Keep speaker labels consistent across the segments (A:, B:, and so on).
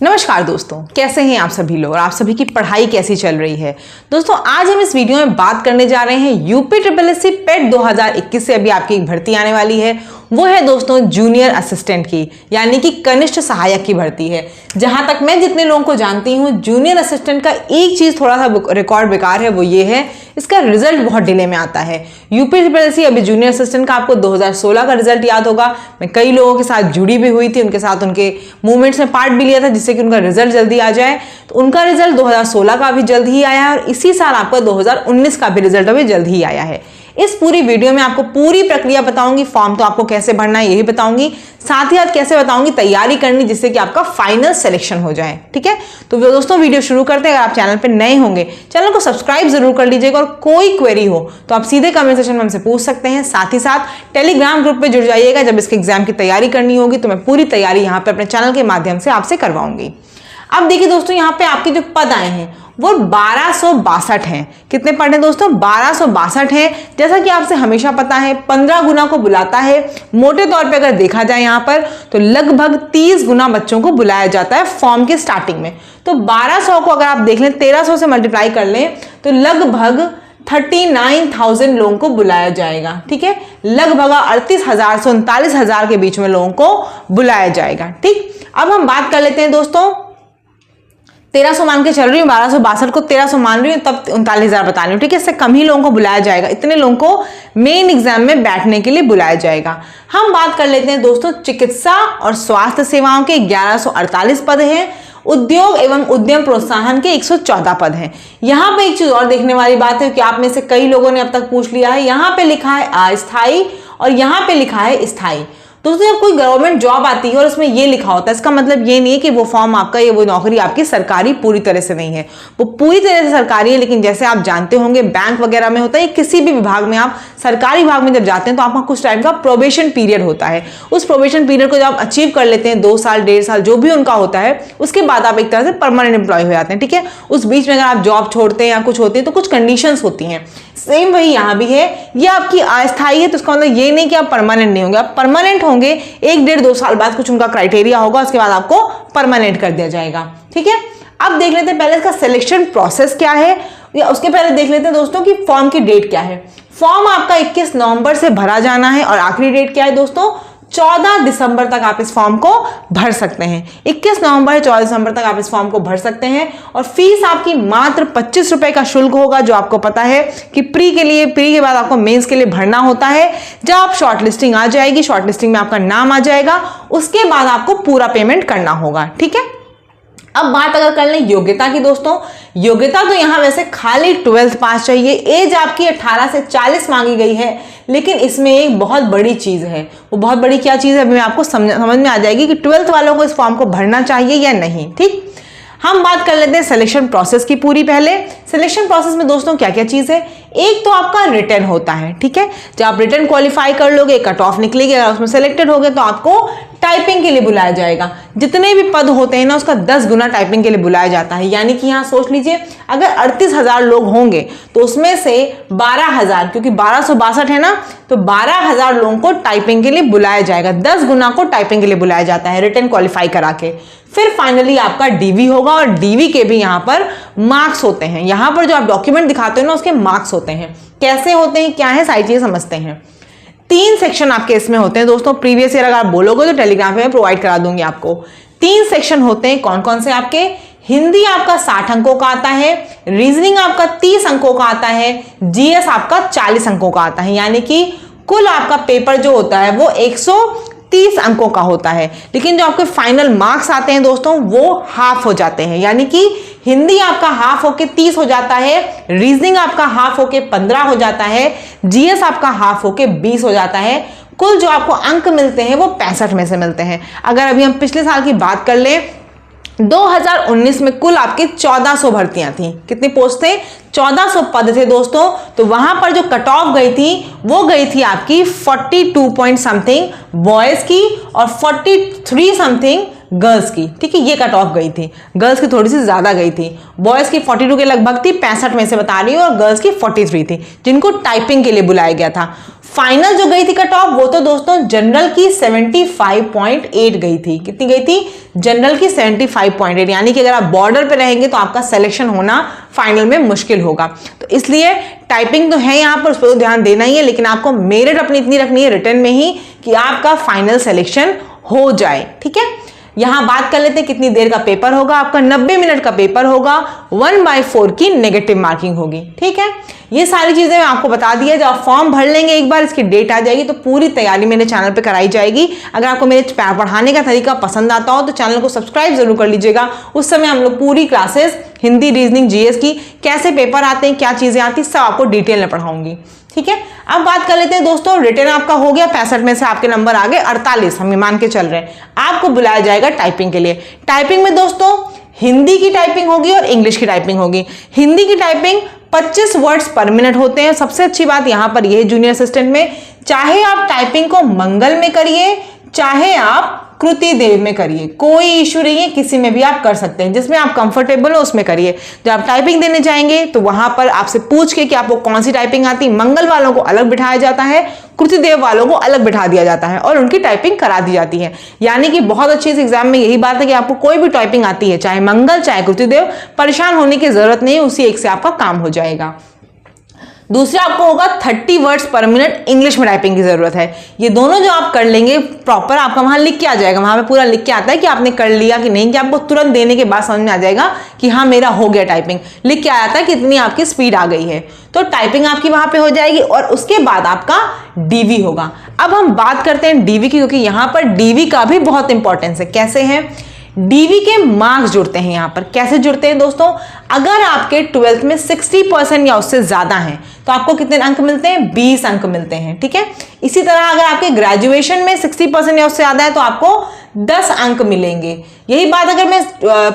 A: नमस्कार दोस्तों, कैसे हैं आप सभी लोग और आप सभी की पढ़ाई कैसी चल रही है। दोस्तों आज हम इस वीडियो में बात करने जा रहे हैं यूपी SSSC पेट 2021 से अभी आपकी एक भर्ती आने वाली है। वो है दोस्तों जूनियर असिस्टेंट की, यानी कि कनिष्ठ सहायक की भर्ती है। जहां तक मैं जितने लोगों को जानती हूं, जूनियर असिस्टेंट का एक चीज थोड़ा सा रिकॉर्ड बेकार है, वो ये है इसका रिजल्ट बहुत डिले में आता है। यूपी SSSC अभी जूनियर असिस्टेंट का आपको 2016 का रिजल्ट याद होगा। मैं कई लोगों के साथ जुड़ी भी हुई थी, उनके साथ उनके मूवमेंट्स में पार्ट भी लिया था जिससे कि उनका रिजल्ट जल्दी आ जाए। तो उनका रिजल्ट 2016 का भी जल्द ही आया है और इसी साल आपका 2019 का भी रिजल्ट अभी जल्द ही आया है। इस पूरी वीडियो में आपको पूरी प्रक्रिया बताऊंगी, फॉर्म तो आपको कैसे भरना है यही बताऊंगी, साथ ही साथ कैसे बताऊंगी तैयारी करनी जिससे कि आपका फाइनल सिलेक्शन हो जाए। ठीक है, तो दोस्तों वीडियो शुरू करते हैं। अगर आप चैनल पे नए होंगे चैनल को सब्सक्राइब जरूर कर लीजिएगा और कोई क्वेरी हो तो आप सीधे कमेंट सेक्शन में हमसे पूछ सकते हैं। साथ ही साथ टेलीग्राम ग्रुप पे जुड़ जाइएगा, जब इसके एग्जाम की तैयारी करनी होगी तो मैं पूरी तैयारी यहाँ पे अपने चैनल के माध्यम से आपसे करवाऊंगी। अब देखिए दोस्तों, यहाँ पे आपके जो पद आए हैं वो 1262 हैं। कितने पद हैं दोस्तों? 1262 हैं। जैसा कि आपसे हमेशा पता है 15 गुना को बुलाता है। मोटे तौर पे अगर देखा जाए यहाँ पर तो लगभग 30 गुना बच्चों को बुलाया जाता है फॉर्म के स्टार्टिंग में। तो 1200 को अगर आप देख लें, 1300 से मल्टीप्लाई कर लें तो लगभग 39,000 लोगों को बुलाया जाएगा। ठीक है, लगभग 38,000 से 39,000 के बीच में लोगों को बुलाया जाएगा। ठीक, अब हम बात कर लेते हैं दोस्तों, 1300 मान के चल रही हूँ, 1262 को 1300 मान रही हूँ, तब 39,000 बता रही हूँ। ठीक है, इससे कम ही लोगों को बुलाया जाएगा। इतने लोगों को मेन एग्जाम में बैठने के लिए बुलाया जाएगा। हम बात कर लेते हैं दोस्तों, चिकित्सा और स्वास्थ्य सेवाओं के 1148 पद हैं। उद्योग एवं उद्यम प्रोत्साहन के 114 पद हैं। यहाँ पे एक चीज और देखने वाली बात है कि आप में से कई लोगों ने अब तक पूछ लिया है, यहाँ पे लिखा है अस्थायी और यहाँ पे लिखा है स्थायी। दोस्तों जब कोई गवर्नमेंट जॉब आती है और उसमें ये लिखा होता है, इसका मतलब ये नहीं है कि वो फॉर्म आपका या वो नौकरी आपकी सरकारी पूरी तरह से नहीं है। वो पूरी तरह से सरकारी है, लेकिन जैसे आप जानते होंगे बैंक वगैरह में होता है, किसी भी विभाग में आप सरकारी विभाग में जब जाते हैं तो आपका कुछ टाइम का प्रोबेशन पीरियड होता है। उस प्रोबेशन पीरियड को जब आप अचीव कर लेते हैं, 2 साल 1.5 साल जो भी उनका होता है, उसके बाद आप एक तरह से परमानेंट एम्प्लॉय हो जाते हैं। ठीक है, उस बीच में अगर आप जॉब छोड़ते हैं या कुछ होती है तो कुछ कंडीशंस होती हैं। सेम वही यहाँ भी है, ये आपकी अस्थायी है तो इसका मतलब ये नहीं कि आप परमानेंट नहीं होंगे, आप परमानेंट होंगे। 1-1.5-2 साल बाद कुछ उनका क्राइटेरिया होगा, उसके बाद आपको परमानेंट कर दिया जाएगा। ठीक है, अब देख लेते हैं पहले इसका सिलेक्शन प्रोसेस क्या है, या उसके पहले देख लेते हैं दोस्तों कि फॉर्म की डेट क्या है। फॉर्म आपका 21 नवंबर से भरा जाना है और आखिरी डेट क्या है दोस्तों? 14 दिसंबर तक आप इस फॉर्म को भर सकते हैं। 21 नवंबर से 14 दिसंबर तक आप इस फॉर्म को भर सकते हैं और फीस आपकी मात्र 25 रुपए का शुल्क होगा, जो आपको पता है कि प्री के बाद आपको मेंस के लिए भरना होता है। जब आप शॉर्टलिस्टिंग आ जाएगी, शॉर्टलिस्टिंग में आपका नाम आ जाएगा, उसके बाद आपको पूरा पेमेंट करना होगा। ठीक है, अब बात अगर कर लें योग्यता की दोस्तों, योग्यता तो यहां वैसे खाली 12th पास चाहिए। एज आपकी 18 से 40 मांगी गई है, लेकिन इसमें एक बहुत बड़ी चीज है। वो बहुत बड़ी क्या चीज है अभी मैं आपको समझ में आ जाएगी कि 12th वालों को इस फॉर्म को भरना चाहिए या नहीं। ठीक, हम बात कर लेते हैं सिलेक्शन प्रोसेस की पूरी। पहले सिलेक्शन प्रोसेस में दोस्तों क्या क्या चीज है, एक तो आपका रिटर्न होता है। ठीक है, जब आप रिटर्न क्वालिफाई कर लोगे, कट ऑफ निकलेगी, अगर उसमें सेलेक्टेड हो गए तो आपको टाइपिंग के लिए बुलाया जाएगा। जितने भी पद होते हैं ना, उसका 10 गुना टाइपिंग के लिए बुलाया जाता है। यानी कि यहाँ सोच लीजिए अगर 38,000 लोग होंगे तो उसमें से 12,000, क्योंकि 1262 है ना, तो 12,000 लोगों को टाइपिंग के लिए बुलाया जाएगा। 10 गुना को टाइपिंग के लिए बुलाया जाता है रिटर्न क्वालिफाई करा के। फिर फाइनली आपका डीवी होगा और डीवी के भी यहाँ पर मार्क्स होते हैं। यहाँ पर जो आप डॉक्यूमेंट दिखाते हो ना, उसके मार्क्स होते हैं। कैसे होते हैं, क्या है, सारी चीजें समझते हैं। 3 सेक्शन आपके इसमें होते हैं दोस्तों। प्रीवियस ईयर अगर आप बोलोगे तो टेलीग्राम पे मैं प्रोवाइड करा दूंगी आपको। 3 सेक्शन होते हैं। कौन कौन से आपके? हिंदी आपका 60 अंकों का आता है, रीजनिंग आपका 30 अंकों का आता है, जीएस आपका 40 अंकों का आता है। यानी कि कुल आपका पेपर जो होता है वो 130 अंकों का होता है। लेकिन जो आपके फाइनल मार्क्स आते हैं दोस्तों वो हाफ हो जाते हैं। यानी कि हिंदी आपका हाफ होके 30 हो जाता है, रीजनिंग आपका हाफ होके 15 हो जाता है, जीएस आपका हाफ होके 20 हो जाता है। कुल जो आपको अंक मिलते हैं वो 65 में से मिलते हैं। अगर अभी हम पिछले साल की बात कर लें, 2019 में कुल आपकी 1400 भर्तियां थी। कितनी पोस्ट थे? 1400 पद थे दोस्तों। तो वहां पर जो कट ऑफ गई थी वो गई थी आपकी 42 पॉइंट समथिंग बॉयज की और 43 समथिंग गर्ल्स की, ठीक है, ये कट ऑफ गई थी, गर्ल्स की थोड़ी सी ज़्यादा गई थी। बॉयज़ की 42 के लगभग थी, 65 में से बता रही हूँ, और गर्ल्स की 43 थी, जिनको टाइपिंग के लिए बुलाया गया था। फाइनल जो गई थी कट ऑफ वो तो दोस्तों जनरल की 75.8 गई थी। कितनी गई थी? जनरल की 75.8, यानी कि अगर आप बॉर्डर पे रहेंगे तो आपका सिलेक्शन होना फाइनल में मुश्किल होगा। तो इसलिए टाइपिंग तो है यहाँ पर, उस पर तो ध्यान देना ही है, लेकिन आपको मेरिट अपनी इतनी रखनी है रिटर्न में ही कि आपका फाइनल सिलेक्शन हो जाए, ठीक है। यहां बात कर लेते हैं कितनी देर का पेपर होगा। आपका 90 मिनट का पेपर होगा, 1/4 की नेगेटिव मार्किंग होगी, ठीक है। ये सारी चीजें मैं आपको बता दी है। जब आप फॉर्म भर लेंगे एक बार, इसकी डेट आ जाएगी तो पूरी तैयारी मेरे चैनल पे कराई जाएगी। अगर आपको मेरे पढ़ाने का तरीका पसंद आता हो तो चैनल को सब्सक्राइब जरूर कर लीजिएगा। उस समय हम लोग पूरी क्लासेस हिंदी, रीजनिंग, जीएस की कैसे पेपर आते हैं, क्या चीजें आती हैं, सब आपको डिटेल में पढ़ाऊंगी, ठीक है। अब बात कर लेते हैं दोस्तों, रिटर्न आपका हो गया, 65 में से आपके नंबर आ गए 48, हम ये मान के चल रहे हैं। आपको बुलाया जाएगा टाइपिंग के लिए। टाइपिंग में दोस्तों हिंदी की टाइपिंग होगी और इंग्लिश की टाइपिंग होगी। हिंदी की टाइपिंग 25 वर्ड्स पर मिनट होते हैं। सबसे अच्छी बात यहां पर यह जूनियर असिस्टेंट में, चाहे आप टाइपिंग को मंगल में करिए, चाहे आप कृति देव में करिए, कोई इशू नहीं है, किसी में भी आप कर सकते हैं, जिसमें आप कंफर्टेबल हो उसमें करिए। जब आप टाइपिंग देने जाएंगे तो वहां पर आपसे पूछ के कि आपको कौन सी टाइपिंग आती है, मंगल वालों को अलग बिठाया जाता है, कृति देव वालों को अलग बिठा दिया जाता है और उनकी टाइपिंग करा दी जाती है। यानी कि बहुत अच्छी इस एग्जाम में यही बात है कि आपको कोई भी टाइपिंग आती है, चाहे मंगल चाहे कृति देव, परेशान होने की जरूरत नहीं है, उसी एक से आपका काम हो जाएगा। दूसरा आपको होगा 30 वर्ड्स पर मिनट इंग्लिश में टाइपिंग की जरूरत है। ये दोनों जो आप कर लेंगे प्रॉपर, आपका वहां लिख के आ जाएगा, वहां पे पूरा लिख के आता है कि आपने कर लिया कि नहीं, कि आपको तुरंत देने के बाद समझ में आ जाएगा कि हाँ मेरा हो गया टाइपिंग, लिख के आ जाता है कि इतनी आपकी स्पीड आ गई है। तो टाइपिंग आपकी वहां पे हो जाएगी और उसके बाद आपका डीवी होगा। अब हम बात करते हैं डीवी की, क्योंकि यहां पर डीवी का भी बहुत इंपॉर्टेंस है। कैसे है? डीवी के मार्क्स जुड़ते हैं। यहां पर कैसे जुड़ते हैं दोस्तों? अगर आपके 12th में 60% या उससे ज्यादा हैं तो आपको कितने अंक मिलते हैं? 20 अंक मिलते हैं, ठीक है। इसी तरह अगर आपके ग्रेजुएशन में 60% या उससे ज्यादा है तो आपको 10 अंक मिलेंगे। यही बात अगर मैं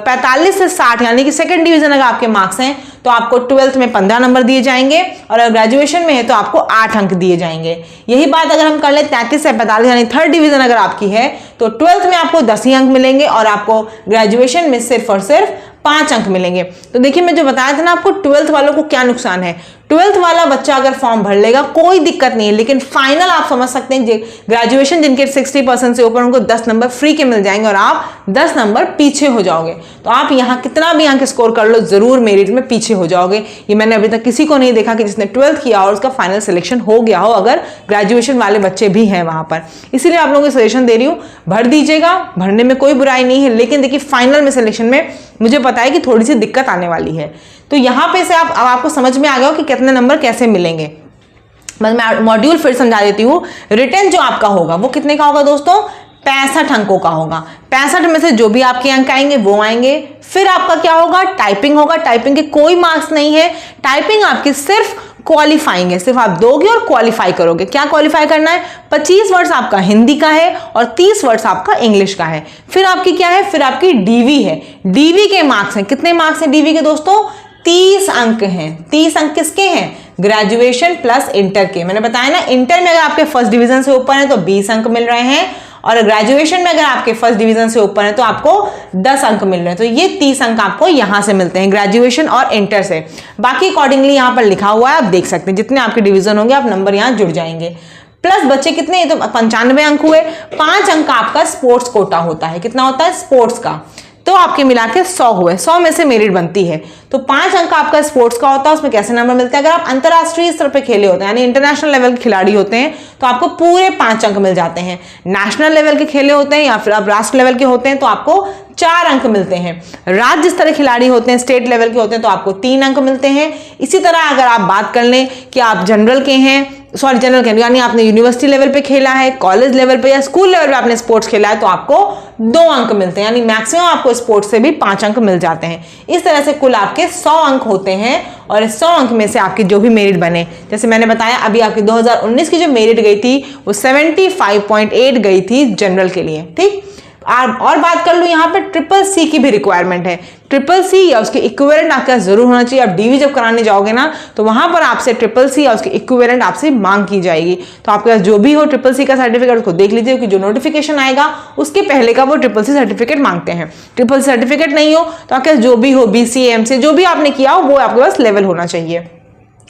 A: 45 से 60 यानी कि सेकंड डिवीजन अगर आपके मार्क्स हैं तो आपको 12th में 15 नंबर दिए जाएंगे, और अगर ग्रेजुएशन में है तो आपको 8 अंक दिए जाएंगे। यही बात अगर हम कर ले 33 से 45 यानी थर्ड डिवीजन अगर आपकी है तो 12th में आपको 10 ही अंक मिलेंगे और आपको ग्रेजुएशन में सिर्फ और सिर्फ 5 अंक मिलेंगे। तो देखिए मैं जो बताया था ना आपको, 12th वालों को क्या नुकसान है। 12th वाला बच्चा अगर फॉर्म भर लेगा कोई दिक्कत नहीं है, लेकिन फाइनल आप समझ सकते हैं ग्रेजुएशन जिनके 60% से ऊपर उनको 10 नंबर फ्री के मिल जाएंगे और आप 10 नंबर पीछे हो जाओगे। तो आप यहां कितना भी अंक स्कोर कर लो, जरूर मेरिट में पीछे हो जाओगे। ये मैंने अभी तक किसी को नहीं देखा कि जिसने 12th किया और उसका फाइनल सिलेक्शन हो गया हो, अगर ग्रेजुएशन वाले बच्चे भी हैं वहां पर। इसीलिए आप लोगों को सजेशन दे रही हूं, भर दीजिएगा, भरने में कोई बुराई नहीं है, लेकिन देखिए फाइनल में सिलेक्शन में मुझे पता है कि थोड़ी सी दिक्कत आने वाली है। तो यहां पे से अब आपको समझ में आ गया हो कि कितने नंबर कैसे मिलेंगे। मैं मॉड्यूल फिर समझा देती हूँ। रिटर्न जो आपका होगा वो कितने का होगा दोस्तों? 65 अंकों का होगा। 65 में से जो भी आपके अंक आएंगे वो आएंगे। फिर आपका क्या होगा? टाइपिंग होगा। टाइपिंग के कोई मार्क्स नहीं है, टाइपिंग आपकी सिर्फ क्वालिफाइंग है, सिर्फ आप दोगे और क्वालिफाई करोगे। क्या क्वालिफाई करना है? 25 वर्ड्स आपका हिंदी का है और 30 वर्ड्स आपका इंग्लिश का है। फिर आपकी क्या है? फिर आपकी डीवी है। डीवी के मार्क्स हैं, कितने मार्क्स हैं डीवी के दोस्तों? 30 अंक हैं। 30 अंक किसके हैं? ग्रेजुएशन प्लस इंटर के। मैंने बताया ना, इंटर में अगर आपके फर्स्ट डिवीजन से ऊपर है तो 20 अंक मिल रहे हैं, और ग्रेजुएशन में अगर आपके फर्स्ट डिवीजन से ऊपर है तो आपको 10 अंक मिल रहे हैं। तो ये 30 अंक आपको यहां से मिलते हैं ग्रेजुएशन और इंटर से। बाकी अकॉर्डिंगली यहां पर लिखा हुआ है, आप देख सकते हैं जितने आपके डिवीजन होंगे आप नंबर यहां जुड़ जाएंगे। प्लस बच्चे कितने? ये तो 95 अंक हुए। 5 अंक का आपका स्पोर्ट्स कोटा होता है। कितना होता है स्पोर्ट्स का? तो आपके मिला के 100 हुए। 100 में से मेरिट बनती है, तो 5 अंक आपका स्पोर्ट्स का होता है। उसमें कैसे नंबर मिलते हैं? अगर आप अंतरराष्ट्रीय स्तर पे खेले होते हैं यानी इंटरनेशनल लेवल के खिलाड़ी होते हैं तो आपको पूरे 5 अंक मिल जाते हैं। नेशनल लेवल के खेले होते हैं या फिर आप राष्ट्र लेवल के होते हैं तो आपको 4 अंक मिलते हैं। राज्य स्तर खिलाड़ी होते हैं, स्टेट लेवल के होते हैं तो आपको 3 अंक मिलते हैं। इसी तरह अगर आप बात कर लें कि आप जनरल के हैं, जनरल के यानी आपने यूनिवर्सिटी लेवल पे खेला है, कॉलेज लेवल पे या स्कूल लेवल पे आपने स्पोर्ट्स खेला है तो आपको 2 अंक मिलते हैं, यानी मैक्सिमम आपको स्पोर्ट्स से भी 5 अंक मिल जाते हैं। इस तरह से कुल आपके 100 अंक होते हैं और 100 अंक में से आपकी जो भी मेरिट बने, जैसे मैंने बताया अभी आपकी 2019 की जो मेरिट गई थी वो 75.8 गई थी जनरल के लिए। ठीक, और बात कर लूँ यहाँ पे ट्रिपल सी की भी रिक्वायरमेंट है। ट्रिपल सी या उसके इक्विवेलेंट आपके पास जरूर होना चाहिए। आप डीवी जब कराने जाओगे ना तो वहां पर आपसे ट्रिपल सी या उसके इक्विवेलेंट आपसे मांग की जाएगी। तो आपके पास जो भी हो ट्रिपल सी का सर्टिफिकेट उसको देख लीजिए, क्योंकि जो नोटिफिकेशन आएगा उसके पहले का वो ट्रिपल सी सर्टिफिकेट मांगते हैं। ट्रिपल सी सर्टिफिकेट नहीं हो तो आपके पास जो भी हो BCA MCA जो भी आपने किया हो वो आपके पास लेवल होना चाहिए।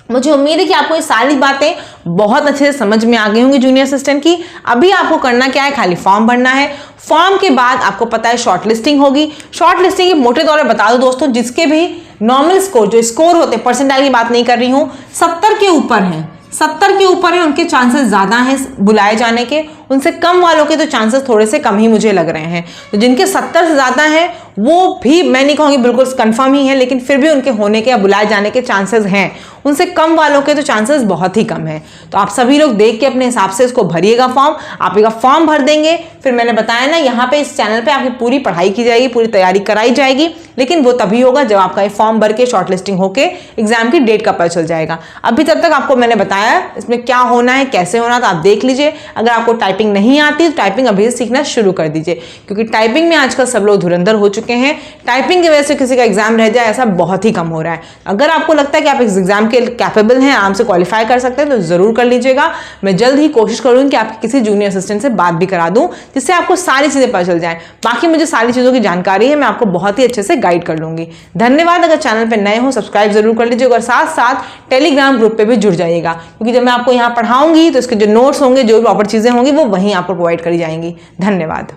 A: मुझे उम्मीद है कि आपको ये सारी बातें बहुत अच्छे से समझ में आ गई होंगी जूनियर असिस्टेंट की। अभी आपको करना क्या है, खाली फॉर्म भरना है। फॉर्म के बाद आपको पता है शॉर्ट लिस्टिंग होगी। शॉर्ट लिस्टिंग के मोटे तौर पर बता दो दोस्तों, जिसके भी नॉर्मल स्कोर, जो स्कोर होते हैं, परसेंटाइल की बात नहीं कर रही हूं, 70 के ऊपर है, 70 के ऊपर है, उनके चांसेस ज्यादा हैं बुलाए जाने के। उनसे कम वालों के तो चांसेस थोड़े से कम ही मुझे लग रहे हैं। तो जिनके 70 से ज्यादा है वो भी मैं नहीं कहूंगी बिल्कुल कंफर्म ही है, लेकिन फिर भी उनके होने के या बुलाए जाने के चांसेस हैं। उनसे कम वालों के तो चांसेस बहुत ही कम है। तो आप सभी लोग देख के अपने हिसाब से इसको भरिएगा फॉर्म। आप एक फॉर्म भर देंगे, फिर मैंने बताया ना यहाँ पे इस चैनल पे आपकी पूरी पढ़ाई की जाएगी, पूरी तैयारी कराई जाएगी, लेकिन वो तभी होगा जब आपका ये फॉर्म भर के शॉर्ट लिस्टिंग होके एग्जाम की डेट का पता चल जाएगा। अभी तब तक आपको मैंने बताया इसमें क्या होना है, कैसे होना, तो आप देख लीजिए। अगर आपको टाइपिंग नहीं आती तो टाइपिंग अभी से सीखना शुरू कर दीजिए, क्योंकि टाइपिंग में आजकल सब लोग धुरंधर हो चुके हैं। टाइपिंग की वजह से किसी का एग्जाम रह जाए ऐसा बहुत ही कम हो रहा है। अगर आपको लगता है कि आप इस एग्जाम के कैपेबल हैं, आराम से क्वालिफाई कर सकते हैं, तो जरूर कर लीजिएगा। मैं जल्द ही कोशिश करूंगी कि आपके किसी जूनियर असिस्टेंट से बात भी करा दूं, जिससे आपको सारी चीजें पता चल जाए। बाकी मुझे सारी चीजों की जानकारी है, मैं आपको बहुत ही अच्छे से गाइड कर लूंगी। धन्यवाद। अगर चैनल पर नए हो सब्सक्राइब जरूर कर लीजिएगा और साथ साथ टेलीग्राम ग्रुप पे भी जुड़ जाइएगा, क्योंकि जब मैं आपको यहाँ पढ़ाऊंगी तो इसके जो नोट्स होंगे, जो भी प्रॉपर चीजें होंगी, वो वहीं आपको प्रोवाइड करी जाएंगी। धन्यवाद।